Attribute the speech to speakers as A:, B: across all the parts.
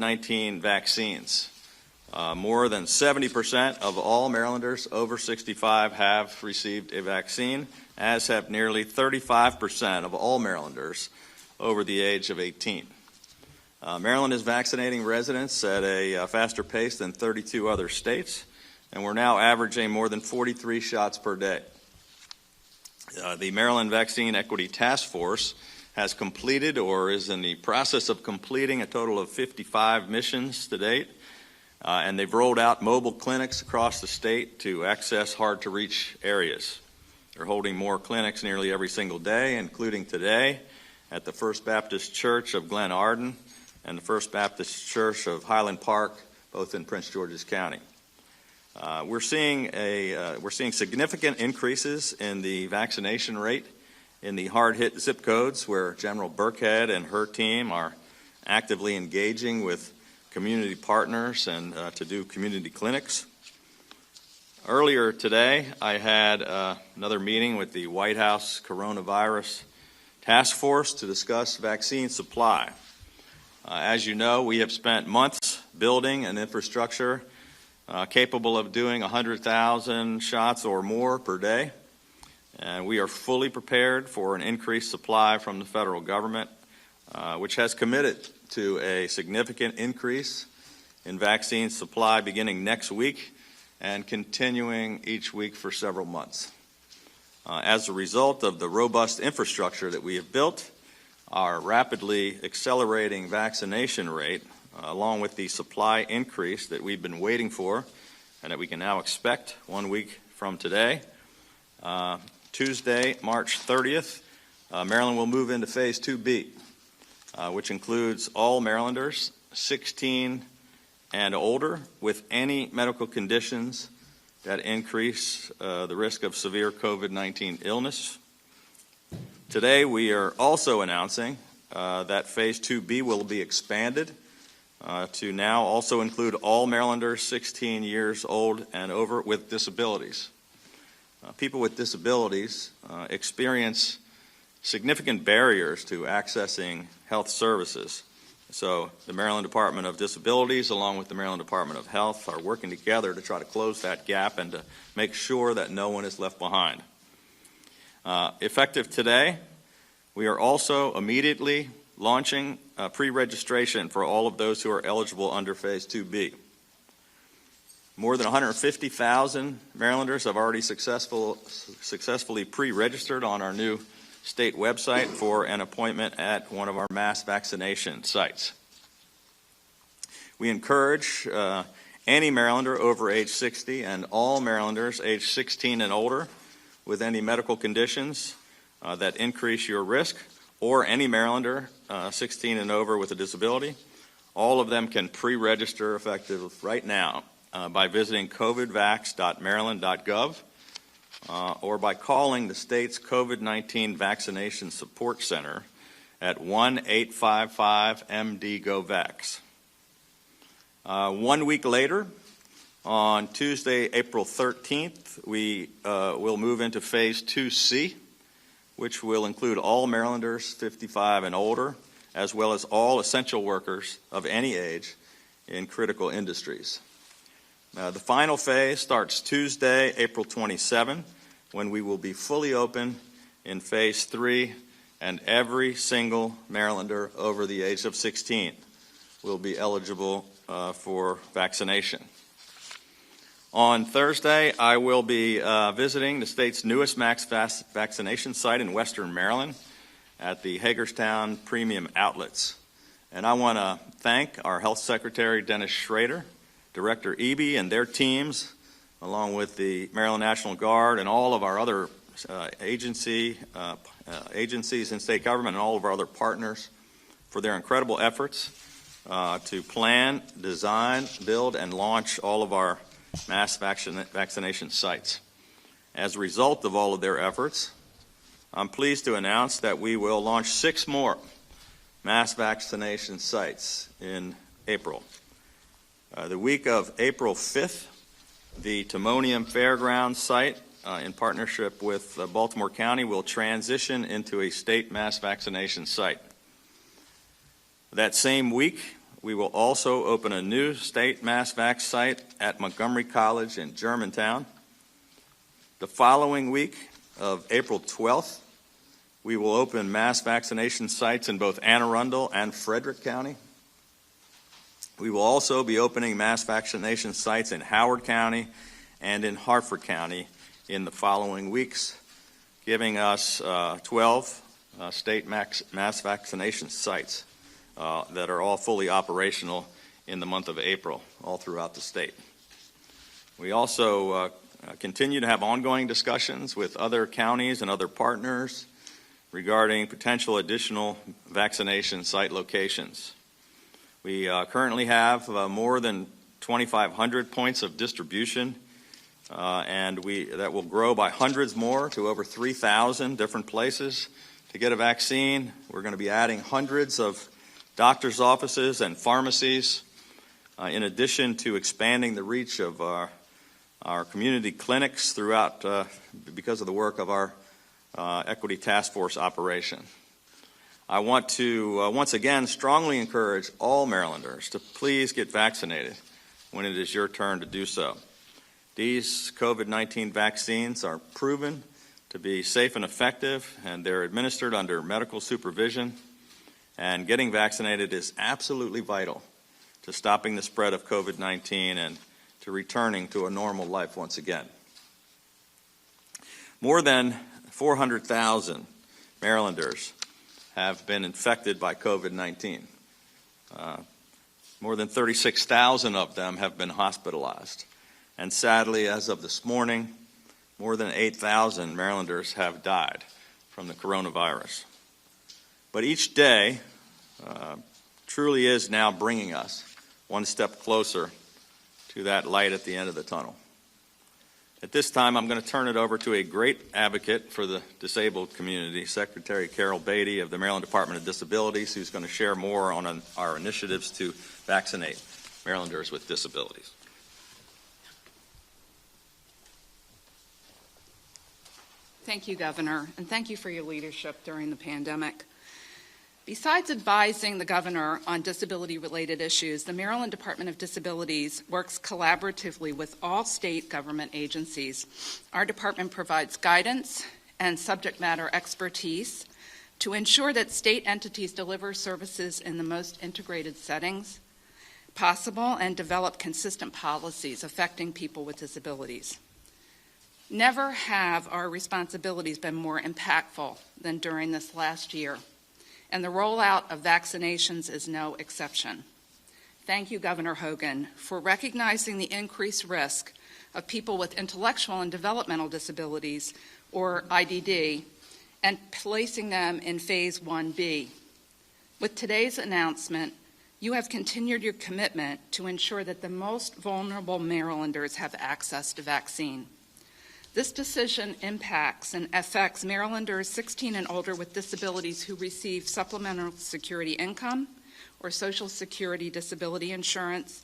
A: COVID-19 vaccines. More than 70% of all Marylanders over 65 have received a vaccine, as have nearly 35% of all Marylanders over the age of 18. Maryland is vaccinating residents at a faster pace than 32 other states, and we're now averaging more than 43 shots per day. The Maryland Vaccine Equity Task Force has completed or is in the process of completing a total of 55 missions to date, and they've rolled out mobile clinics across the state to access hard-to-reach areas. They're holding more clinics nearly every single day, including today at the First Baptist Church of Glen Arden and the First Baptist Church of Highland Park, both in Prince George's County. We're seeing significant increases in the vaccination rate in the hard-hit zip codes where General Burkhead and her team are actively engaging with community partners and to do community clinics. Earlier today, I had another meeting with the White House Coronavirus Task Force to discuss vaccine supply. As you know, we have spent months building an infrastructure capable of doing 100,000 shots or more per day, and we are fully prepared for an increased supply from the federal government, which has committed to a significant increase in vaccine supply beginning next week and continuing each week for several months. As a result of the robust infrastructure that we have built, our rapidly accelerating vaccination rate, along with the supply increase that we've been waiting for and that we can now expect 1 week from today, Tuesday, March 30th, Maryland will move into Phase 2B, which includes all Marylanders 16 and older with any medical conditions that increase the risk of severe COVID-19 illness. Today, we are also announcing that Phase 2B will be expanded to now also include all Marylanders 16 years old and over with disabilities. People with disabilities experience significant barriers to accessing health services. So the Maryland Department of Disabilities, along with the Maryland Department of Health, are working together to try to close that gap and to make sure that no one is left behind. Effective today, we are also immediately launching pre-registration for all of those who are eligible under Phase 2B. More than 150,000 Marylanders have already successfully pre-registered on our new state website for an appointment at one of our mass vaccination sites. We encourage any Marylander over age 60 and all Marylanders age 16 and older with any medical conditions that increase your risk, or any Marylander 16 and over with a disability. All of them can pre-register effective right now by visiting covidvax.maryland.gov or by calling the state's COVID-19 Vaccination Support Center at 1-855-MD-GO-VAX. 1 week later, on Tuesday, April 13th, we will move into Phase 2C, which will include all Marylanders 55 and older, as well as all essential workers of any age in critical industries. The final phase starts Tuesday, April 27, when we will be fully open in Phase 3, and every single Marylander over the age of 16 will be eligible for vaccination. On Thursday, I will be visiting the state's newest mass vaccination site in Western Maryland at the Hagerstown Premium Outlets. And I want to thank our Health Secretary, Dennis Schrader, Director Eby, and their teams, along with the Maryland National Guard and all of our other agencies in state government and all of our other partners for their incredible efforts to plan, design, build, and launch all of our mass vaccination sites. As a result of all of their efforts, I'm pleased to announce that we will launch 6 more mass vaccination sites in April. The week of April 5th, the Timonium Fairgrounds site, in partnership with Baltimore County, will transition into a state mass vaccination site. That same week, We will also open a new state mass vac site at Montgomery College in Germantown. The following week of April 12th, we will open mass vaccination sites in both Anne Arundel and Frederick County. We will also be opening mass vaccination sites in Howard County and in Harford County in the following weeks, giving us 12 state mass vaccination sites that are all fully operational in the month of April, all throughout the state. We also continue to have ongoing discussions with other counties and other partners regarding potential additional vaccination site locations. We currently have more than 2,500 points of distribution, and that will grow by hundreds more to over 3,000 different places to get a vaccine. We're going to be adding hundreds of doctors' offices and pharmacies, in addition to expanding the reach of our community clinics throughout because of the work of our Equity Task Force operation. I want to once again strongly encourage all Marylanders to please get vaccinated when it is your turn to do so. These COVID-19 vaccines are proven to be safe and effective, and they're administered under medical supervision, and getting vaccinated is absolutely vital to stopping the spread of COVID-19 and to returning to a normal life once again. More than 400,000 Marylanders have been infected by COVID-19. More than 36,000 of them have been hospitalized. And sadly, as of this morning, more than 8,000 Marylanders have died from the coronavirus. But each day truly is now bringing us one step closer to that light at the end of the tunnel. At this time, I'm going to turn it over to a great advocate for the disabled community, Secretary Carol Beatty of the Maryland Department of Disabilities, who's going to share more on our initiatives to vaccinate Marylanders with disabilities.
B: Thank you, Governor, and thank you for your leadership during the pandemic. Besides advising the Governor on disability-related issues, the Maryland Department of Disabilities works collaboratively with all state government agencies. Our department provides guidance and subject matter expertise to ensure that state entities deliver services in the most integrated settings possible and develop consistent policies affecting people with disabilities. Never have our responsibilities been more impactful than during this last year, and the rollout of vaccinations is no exception. Thank you, Governor Hogan, for recognizing the increased risk of people with intellectual and developmental disabilities, or IDD, and placing them in Phase 1B. With today's announcement, you have continued your commitment to ensure that the most vulnerable Marylanders have access to vaccine. This decision impacts and affects Marylanders 16 and older with disabilities who receive supplemental security income or Social Security disability insurance,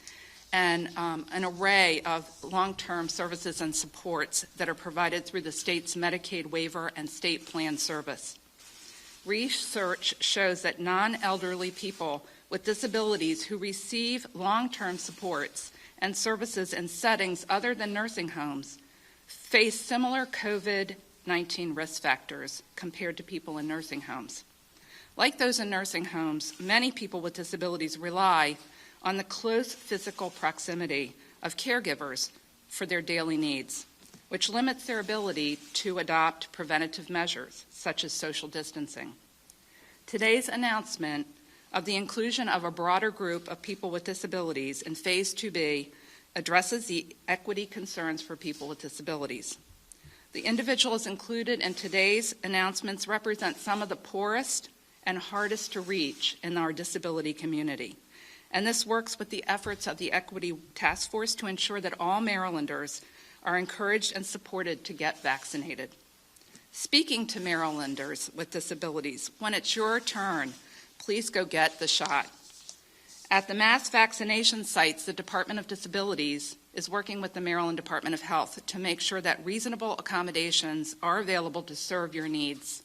B: and an array of long-term services and supports that are provided through the state's Medicaid waiver and state plan service. Research shows that non-elderly people with disabilities who receive long-term supports and services in settings other than nursing homes face similar COVID-19 risk factors compared to people in nursing homes. Like those in nursing homes, many people with disabilities rely on the close physical proximity of caregivers for their daily needs, which limits their ability to adopt preventative measures, such as social distancing. Today's announcement of the inclusion of a broader group of people with disabilities in Phase 2B addresses the equity concerns for people with disabilities. The individuals included in today's announcements represent some of the poorest and hardest to reach in our disability community. And this works with the efforts of the Equity Task Force to ensure that all Marylanders are encouraged and supported to get vaccinated. Speaking to Marylanders with disabilities, when it's your turn, please go get the shot. At the mass vaccination sites, the Department of Disabilities is working with the Maryland Department of Health to make sure that reasonable accommodations are available to serve your needs.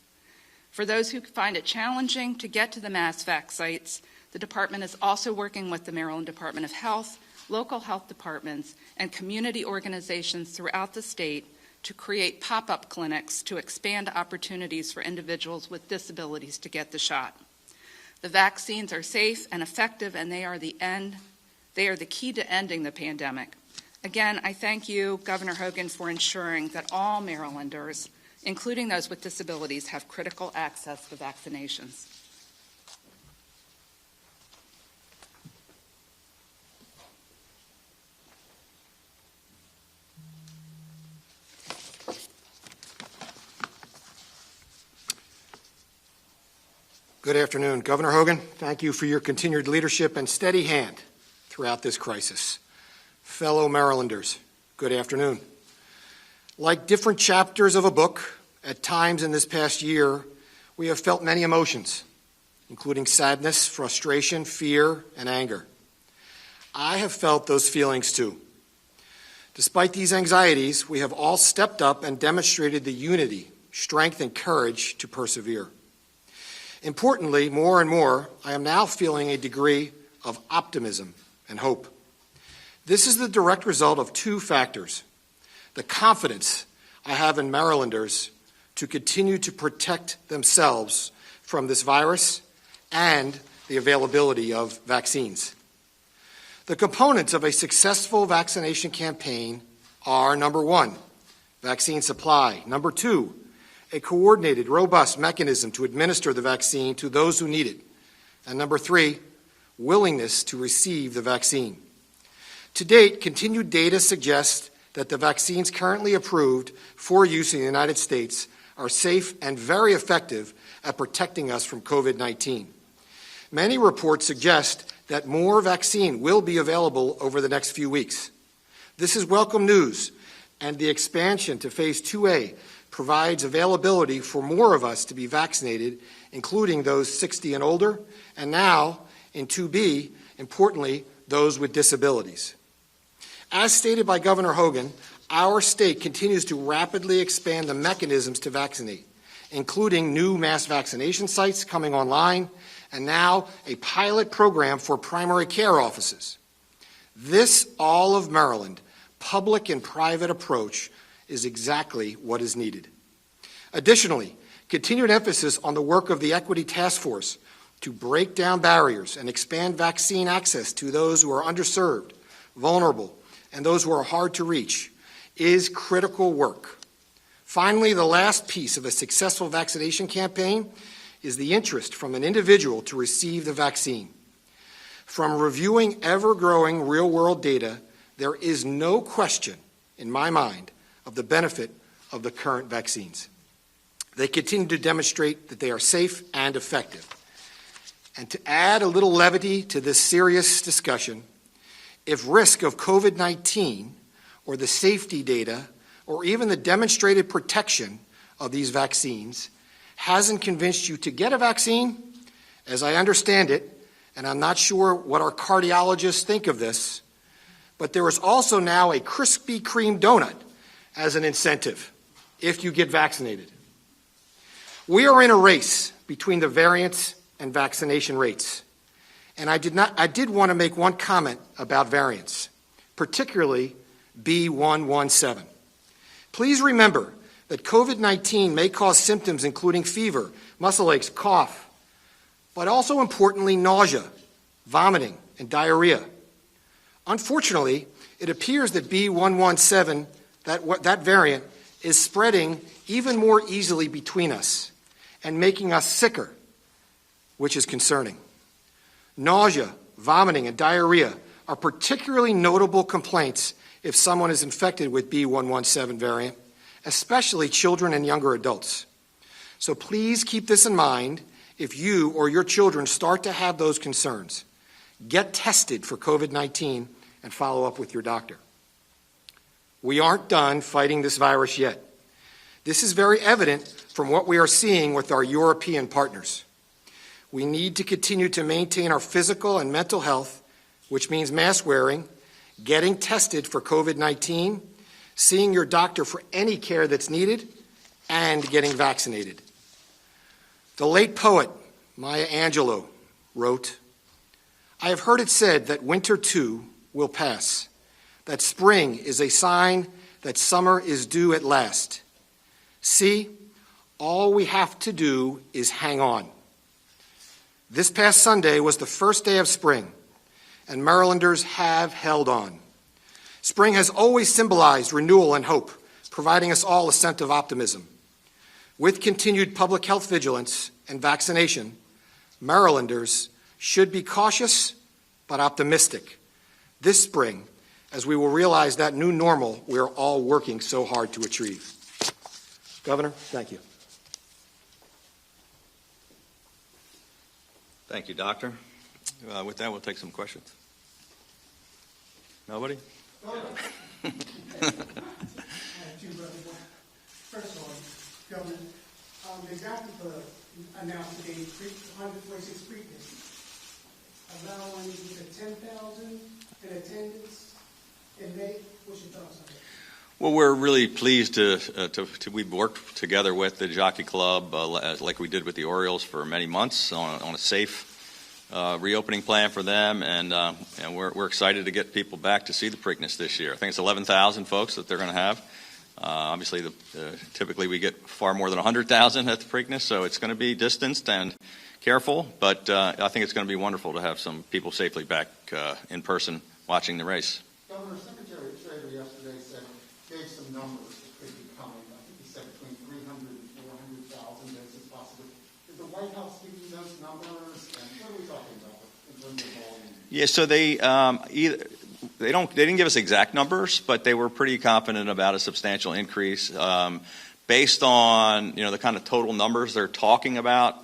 B: For those who find it challenging to get to the mass vac sites, The department is also working with the Maryland Department of Health, local health departments, and community organizations throughout the state to create pop-up clinics to expand opportunities for individuals with disabilities to get the shot. The vaccines are safe and effective, and they are the key to ending the pandemic. Again, I thank you, Governor Hogan, for ensuring that all Marylanders, including those with disabilities, have critical access to vaccinations.
C: Good afternoon. Governor Hogan, thank you for your continued leadership and steady hand throughout this crisis. Fellow Marylanders, good afternoon. Like different chapters of a book, at times in this past year, we have felt many emotions, including sadness, frustration, fear, and anger. I have felt those feelings too. Despite these anxieties, we have all stepped up and demonstrated the unity, strength, and courage to persevere. Importantly, more and more, I am now feeling a degree of optimism and hope. This is the direct result of two factors: the confidence I have in Marylanders to continue to protect themselves from this virus and the availability of vaccines. The components of a successful vaccination campaign are, number one, vaccine supply; number two, a coordinated, robust mechanism to administer the vaccine to those who need it; and number three, willingness to receive the vaccine. To date, continued data suggests that the vaccines currently approved for use in the United States are safe and very effective at protecting us from COVID-19. Many reports suggest that more vaccine will be available over the next few weeks. This is welcome news, and the expansion to Phase 2A provides availability for more of us to be vaccinated, including those 60 and older, and now, in 2B, importantly, those with disabilities. As stated by Governor Hogan, our state continues to rapidly expand the mechanisms to vaccinate, including new mass vaccination sites coming online, and now a pilot program for primary care offices. This all of Maryland, public and private approach is exactly what is needed. Additionally, continued emphasis on the work of the Equity Task Force to break down barriers and expand vaccine access to those who are underserved, vulnerable, and those who are hard to reach is critical work. Finally, the last piece of a successful vaccination campaign is the interest from an individual to receive the vaccine. From reviewing ever-growing real-world data, there is no question in my mind of the benefit of the current vaccines. They continue to demonstrate that they are safe and effective. And to add a little levity to this serious discussion, if risk of COVID-19 or the safety data or even the demonstrated protection of these vaccines hasn't convinced you to get a vaccine, as I understand it, and I'm not sure what our cardiologists think of this, but there is also now a Krispy Kreme donut as an incentive if you get vaccinated. We are in a race between the variants and vaccination rates. And I did want to make one comment about variants, particularly B.1.1.7. Please remember that COVID-19 may cause symptoms including fever, muscle aches, cough, but also importantly nausea, vomiting, and diarrhea. Unfortunately, it appears that B.1.1.7, that variant, is spreading even more easily between us and making us sicker, which is concerning. Nausea, vomiting, and diarrhea are particularly notable complaints if someone is infected with B.1.1.7 variant, especially children and younger adults. So please keep this in mind if you or your children start to have those concerns. Get tested for COVID-19 and follow up with your doctor. We aren't done fighting this virus yet. This is very evident from what we are seeing with our European partners. We need to continue to maintain our physical and mental health, which means mask wearing, getting tested for COVID-19, seeing your doctor for any care that's needed, and getting vaccinated. The late poet Maya Angelou wrote, I have heard it said that winter too will pass, that spring is a sign that summer is due at last. See, all we have to do is hang on. This past Sunday was the first day of spring, and Marylanders have held on. Spring has always symbolized renewal and hope, providing us all a sense of optimism. With continued public health vigilance and vaccination, Marylanders should be cautious but optimistic this spring, as we will realize that new normal we are all working so hard to achieve. Governor, thank you.
A: Thank you, Doctor. With that, we'll take some questions. Nobody?
D: First of all, Governor, the executive announced today 146 Preakness, allowing either 10,000 in attendance in May. What's your thoughts on that?
A: Well, we're really pleased we've worked together with the Jockey Club like we did with the Orioles for many months on a safe reopening plan for them, and we're excited to get people back to see the Preakness this year. I think it's 11,000 folks that they're going to have. Obviously, typically we get far more than 100,000 at the Preakness, so it's going to be distanced and careful, but I think it's going to be wonderful to have some people safely back in person watching the race.
E: Governor, Secretary of Treasury yesterday gave some numbers that could be coming. I think he said between 300 and 400,000 doses possibly. Did the White House give you those numbers? And what are we talking about in terms of volume?
A: Yeah, so they didn't give us exact numbers, but they were pretty confident about a substantial increase based on the kind of total numbers they're talking about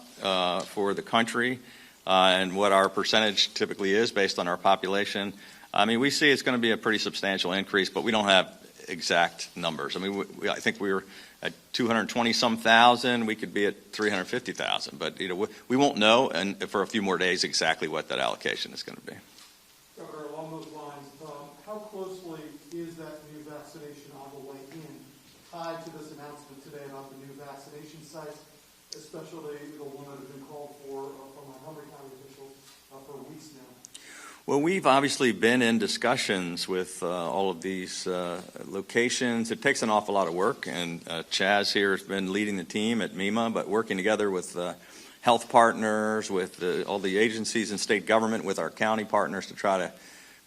A: for the country and what our percentage typically is based on our population. I mean, we see it's going to be a pretty substantial increase, but we don't have exact numbers. I mean, I think we were at 220-some thousand. We could be at 350,000, but we won't know for a few more days exactly what that allocation is going to be.
F: Governor, along those lines, how closely is that new vaccination on the way in tied to this announcement today about the new vaccination sites, especially the one that has been called for from our Montgomery County officials for weeks now?
A: Well, we've obviously been in discussions with all of these locations. It takes an awful lot of work, and Chaz here has been leading the team at MEMA, but working together with health partners, with all the agencies and state government, with our county partners to try to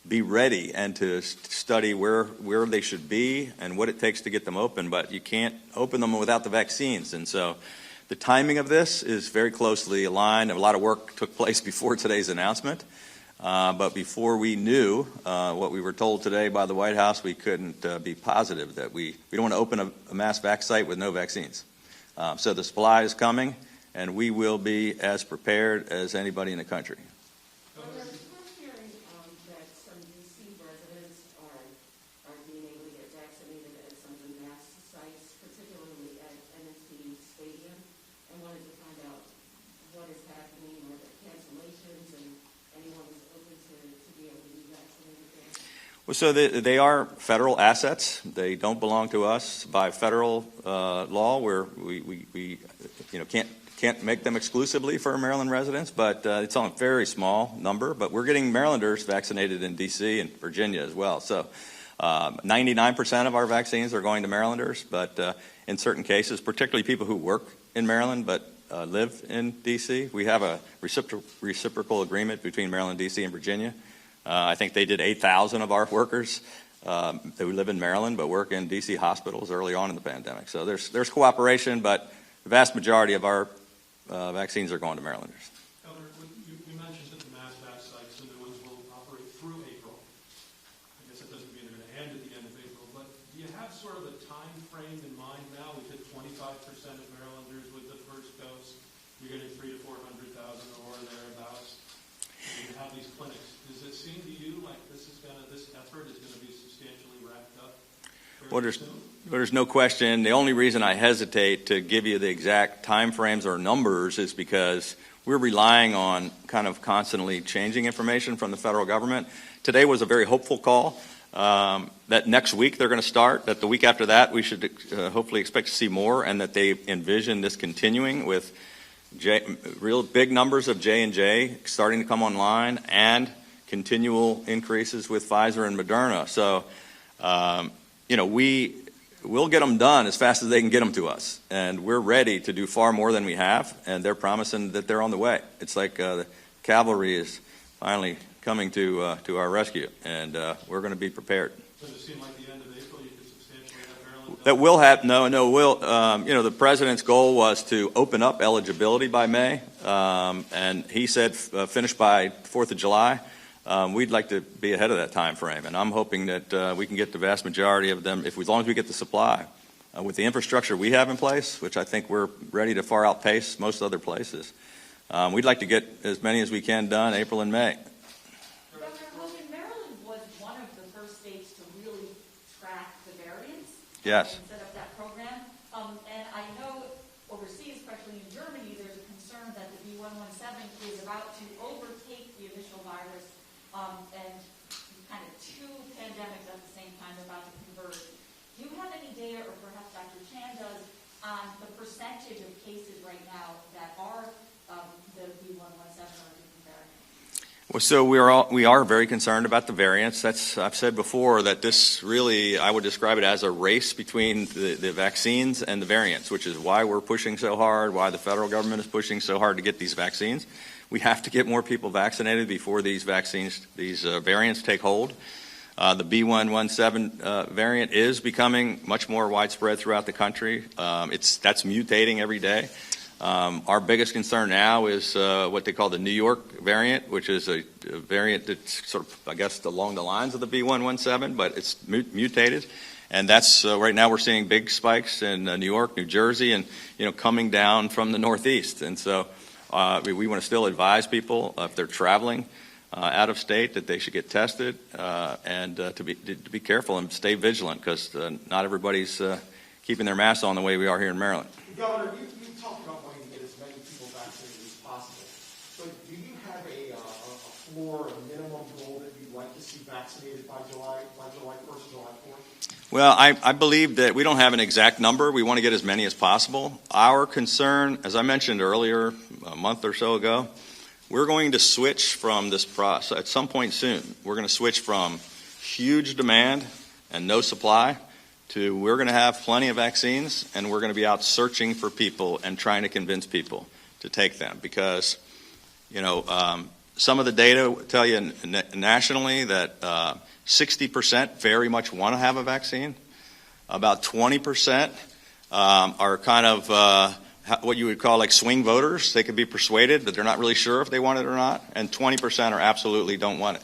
A: be ready and to study where they should be and what it takes to get them open. But you can't open them without the vaccines, and so the timing of this is very closely aligned. A lot of work took place before today's announcement. But before we knew what we were told today by the White House, we couldn't be positive that we don't want to open a mass vac site with no vaccines. So the supply is coming, and we will be as prepared as anybody in the country.
G: We're hearing that some D.C. residents are being able to get vaccinated at some of the mass sites, particularly at NSD Stadium, and wanted to find out what is happening, or the cancellations, and anyone is open to be able to be vaccinated there?
A: Well, so they are federal assets. They don't belong to us by federal law, where we can't make them exclusively for Maryland residents, but it's on a very small number. But we're getting Marylanders vaccinated in D.C. and Virginia as well. So 99% of our vaccines are going to Marylanders, but in certain cases, particularly people who work in Maryland but live in D.C., we have a reciprocal agreement between Maryland, D.C., and Virginia. I think they did 8,000 of our workers who live in Maryland but work in D.C. hospitals early on in the pandemic. So there's cooperation, but the vast majority of our vaccines are going to Marylanders.
F: Governor, you mentioned that the mass vac sites, the new ones, will operate through April. I guess it doesn't mean they're going to end at the end of April, but do you have sort of a time frame in mind now? We hit 25% of Marylanders with the first dose. You're getting 300,000 to 400,000 or thereabouts. And you have these clinics. Does it seem to you like this effort is going to be substantially wrapped up?
A: Well, there's no question. The only reason I hesitate to give you the exact time frames or numbers is because we're relying on kind of constantly changing information from the federal government. Today was a very hopeful call that next week they're going to start, that the week after that we should hopefully expect to see more, and that they envision this continuing with real big numbers of J&J starting to come online, and continual increases with Pfizer and Moderna. So, we'll get them done as fast as they can get them to us. And we're ready to do far more than we have, and they're promising that they're on the way. It's like the cavalry is finally coming to our rescue, and we're going to be prepared.
F: Does it seem like the end of April you could substantially have Maryland done?
A: That will have, the president's goal was to open up eligibility by May, and he said finish by 4th of July. We'd like to be ahead of that time frame, and I'm hoping that we can get the vast majority of them, as long as we get the supply. With the infrastructure we have in place, which I think we're ready to far outpace most other places, we'd like to get as many as we can done April and May.
H: Governor Hogan, Maryland was one of the first states to really track the variants.
A: Yes.
H: And set up that program. And I know overseas, especially in Germany, there's a concern that the B117 is about to overtake the initial virus, and kind of two pandemics at the same time about to converge. Do you have any data, or perhaps Dr. Chan does, on the percentage of cases right now that are the B117 or different variants?
A: Well, so we are very concerned about the variants. I've said before that this really, I would describe it as a race between the vaccines and the variants, which is why we're pushing so hard, why the federal government is pushing so hard to get these vaccines. We have to get more people vaccinated before these variants take hold. The B117 variant is becoming much more widespread throughout the country. That's mutating every day. Our biggest concern now is what they call the New York variant, which is a variant that's sort of, I guess, along the lines of the B117, but it's mutated. And that's right now we're seeing big spikes in New York, New Jersey, and coming down from the Northeast. And so we want to still advise people if they're traveling out of state that they should get tested and to be careful and stay vigilant, because not everybody's keeping their masks on the way we are here in Maryland.
E: Governor, you talked about wanting to get as many people vaccinated as possible, but do you have a floor, a minimum goal that you'd like to see vaccinated by July 1st, July 4th?
A: Well, I believe that we don't have an exact number. We want to get as many as possible. Our concern, as I mentioned earlier, a month or so ago, we're going to switch from this process at some point soon. We're going to switch from huge demand and no supply to we're going to have plenty of vaccines, and we're going to be out searching for people and trying to convince people to take them. Because, some of the data tell you nationally that 60% very much want to have a vaccine. About 20% are kind of what you would call like swing voters. They could be persuaded, but they're not really sure if they want it or not. And 20% are absolutely don't want it.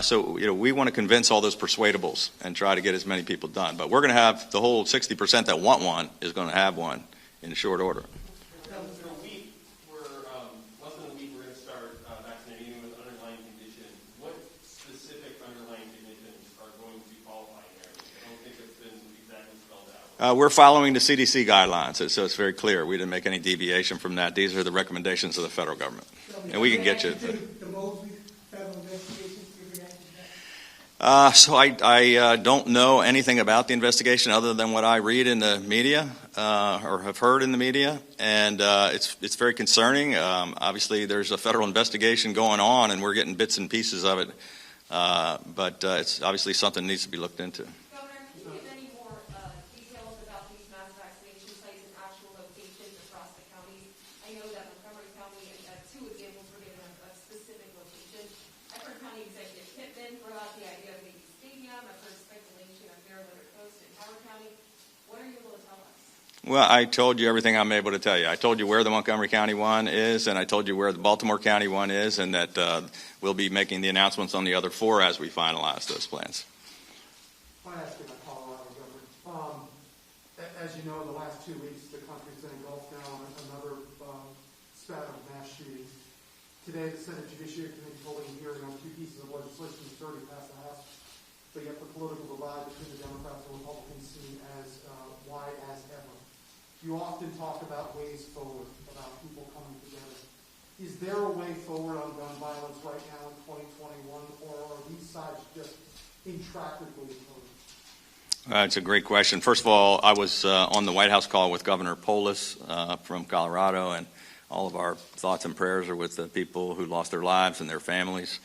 A: So we want to convince all those persuadables and try to get as many people done. But we're going to have the whole 60% that want one is going to have one in short order.
I: In a week, less than a week, we're going to start vaccinating with underlying conditions. What specific underlying conditions are going to qualify here? I don't think it's been exactly spelled out.
A: We're following the CDC guidelines, so it's very clear. We didn't make any deviation from that. These are the recommendations of the federal government. And we can get you.
D: The Mosley federal investigations, your reaction to that?
A: So I don't know anything about the investigation other than what I read in the media or have heard in the media, and it's very concerning. Obviously, there's a federal investigation going on, and we're getting bits and pieces of it, but it's obviously something that needs to be looked into.
H: Governor, can you give any more details about these mass vaccination sites and actual locations across the counties? I know that Montgomery County, two examples were given of specific locations. I've heard County Executive Pittman throw out the idea of maybe stadium. I've heard speculation of Maryland Coast and Howard County. What are you able to tell us?
A: Well, I told you everything I'm able to tell you. I told you where the Montgomery County one is, and I told you where the Baltimore County one is, and that we'll be making the announcements on the other four as we finalize those plans.
E: I want to ask you about Colorado, Governor. As you know, in the last 2 weeks, the country's been engulfed now in another spat of mass shootings. Today, the Senate Judiciary Committee is holding a hearing on two pieces of legislation that's already passed the House, but yet the political divide between the Democrats and Republicans seem as wide as ever. You often talk about ways forward, about people coming together. Is there a way forward on gun violence right now in 2021, or are these sides just intractably opposed?
A: It's a great question. First of all, I was on the White House call with Governor Polis from Colorado, and all of our thoughts and prayers are with the people who lost their lives and their families.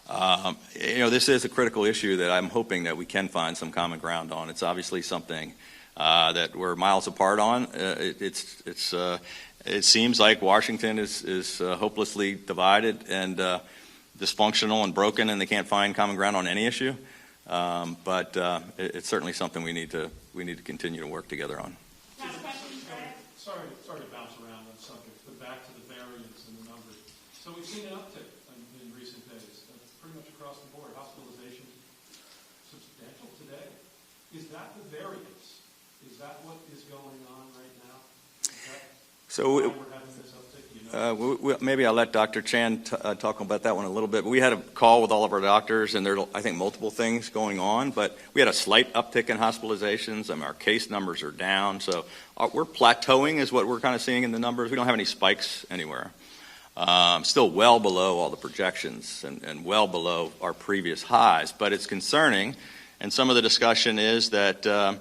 A: This is a critical issue that I'm hoping that we can find some common ground on. It's obviously something that we're miles apart on. It seems like Washington is hopelessly divided and dysfunctional and broken, and they can't find common ground on any issue. But it's certainly something we need to continue to work together on.
F: Sorry to bounce around on subjects, but back to the variance and the numbers. So we've seen an uptick in recent days, pretty much across the board. Hospitalization substantial today. Is that the variance? Is that what is going on right now?
A: So
F: we're having this uptick,
A: maybe I'll let Dr. Chan talk about that one a little bit. We had a call with all of our doctors, and there are, I think, multiple things going on. But we had a slight uptick in hospitalizations. Our case numbers are down. So we're plateauing is what we're kind of seeing in the numbers. We don't have any spikes anywhere. Still well below all the projections and well below our previous highs. But it's concerning. And some of the discussion is that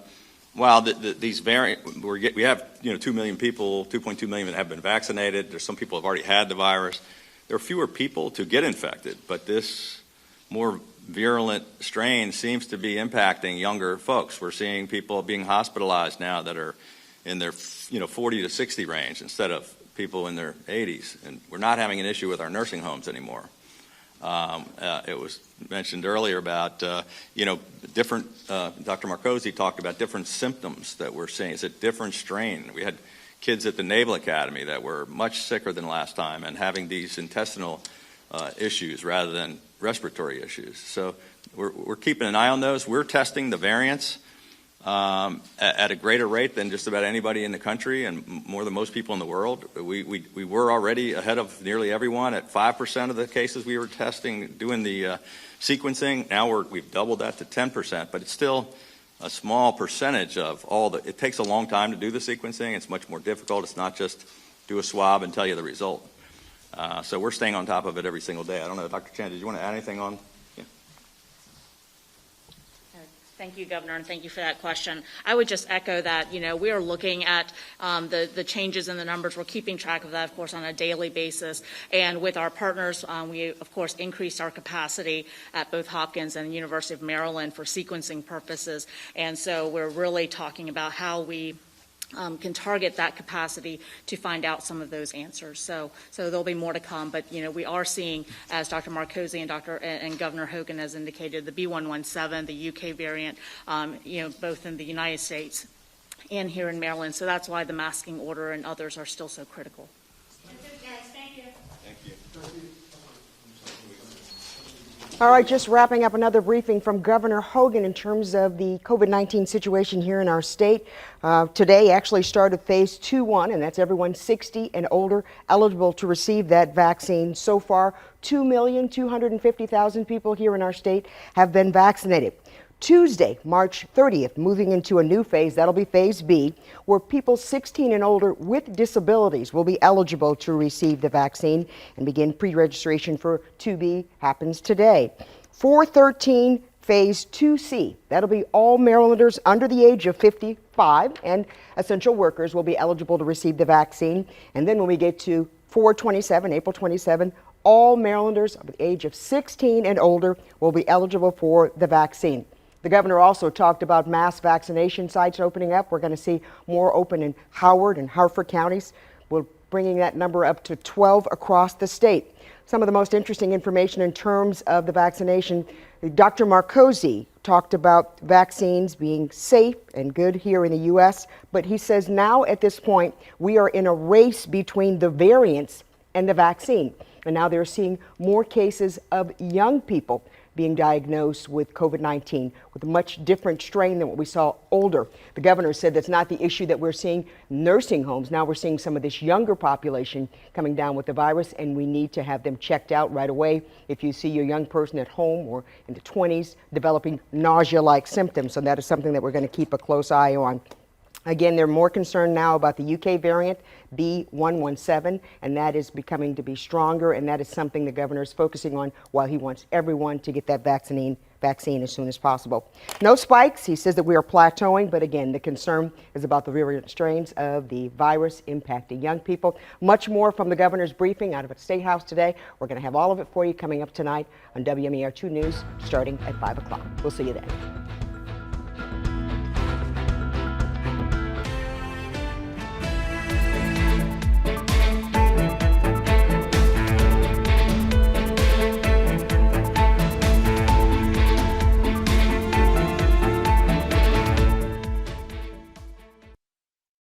A: while these variant, we have 2 million people, 2.2 million that have been vaccinated. There's some people who have already had the virus. There are fewer people to get infected, but this more virulent strain seems to be impacting younger folks. We're seeing people being hospitalized now that are in their 40 to 60 range instead of people in their 80s, and we're not having an issue with our nursing homes anymore. It was mentioned earlier about, different, Dr. Marcosi talked about different symptoms that we're seeing. It's a different strain. We had kids at the Naval Academy that were much sicker than last time and having these intestinal issues rather than respiratory issues. So we're keeping an eye on those. We're testing the variants at a greater rate than just about anybody in the country and more than most people in the world. We were already ahead of nearly everyone at 5% of the cases we were testing, doing the sequencing. Now we've doubled that to 10%, but it's still a small percentage of all it takes a long time to do the sequencing. It's much more difficult. It's not just do a swab and tell you the result. So we're staying on top of it every single day. I don't know, Dr. Chan, did you want to add anything on?
H: Thank you, Governor, and thank you for that question. I would just echo that, we are looking at the changes in the numbers. We're keeping track of that, of course, on a daily basis. And with our partners, we, of course, increased our capacity at both Hopkins and the University of Maryland for sequencing purposes. And so we're really talking about how we can target that capacity to find out some of those answers. So there'll be more to come, but we are seeing, as Dr. Marcosi and Governor Hogan has indicated, the B117, the UK variant, both in the United States and here in Maryland. So that's why the masking order and others are still so critical.
A: Thank you.
J: All right, just wrapping up another briefing from Governor Hogan in terms of the COVID-19 situation here in our state. Today actually started phase 2-1, and that's everyone 60 and older eligible to receive that vaccine. So far, 2,250,000 people here in our state have been vaccinated. Tuesday, March 30th, moving into a new phase, that'll be phase B, where people 16 and older with disabilities will be eligible to receive the vaccine, and begin pre-registration for 2B happens today. 413, phase 2C, that'll be all Marylanders under the age of 55 and essential workers will be eligible to receive the vaccine. And then when we get to 427, April 27, all Marylanders of the age of 16 and older will be eligible for the vaccine. The governor also talked about mass vaccination sites opening up. We're going to see more open in Howard and Harford counties. We're bringing that number up to 12 across the state. Some of the most interesting information in terms of the vaccination, Dr. Marcosi talked about vaccines being safe and good here in the U.S., but he says now at this point we are in a race between the variants and the vaccine. And now they're seeing more cases of young people being diagnosed with COVID-19 with a much different strain than what we saw older. The governor said that's not the issue that we're seeing in nursing homes. Now we're seeing some of this younger population coming down with the virus, and we need to have them checked out right away. If you see your young person at home or in the 20s developing nausea-like symptoms, so that is something that we're going to keep a close eye on. Again, they're more concerned now about the UK variant, B.1.1.7, and that is becoming to be stronger, and that is something the governor is focusing on while he wants everyone to get that vaccine as soon as possible. No spikes. He says that we are plateauing, but again, the concern is about the virulent strains of the virus impacting young people. Much more from the governor's briefing out of the State House today. We're going to have all of it for you coming up tonight on WMAR 2 News starting at 5 o'clock. We'll see you then.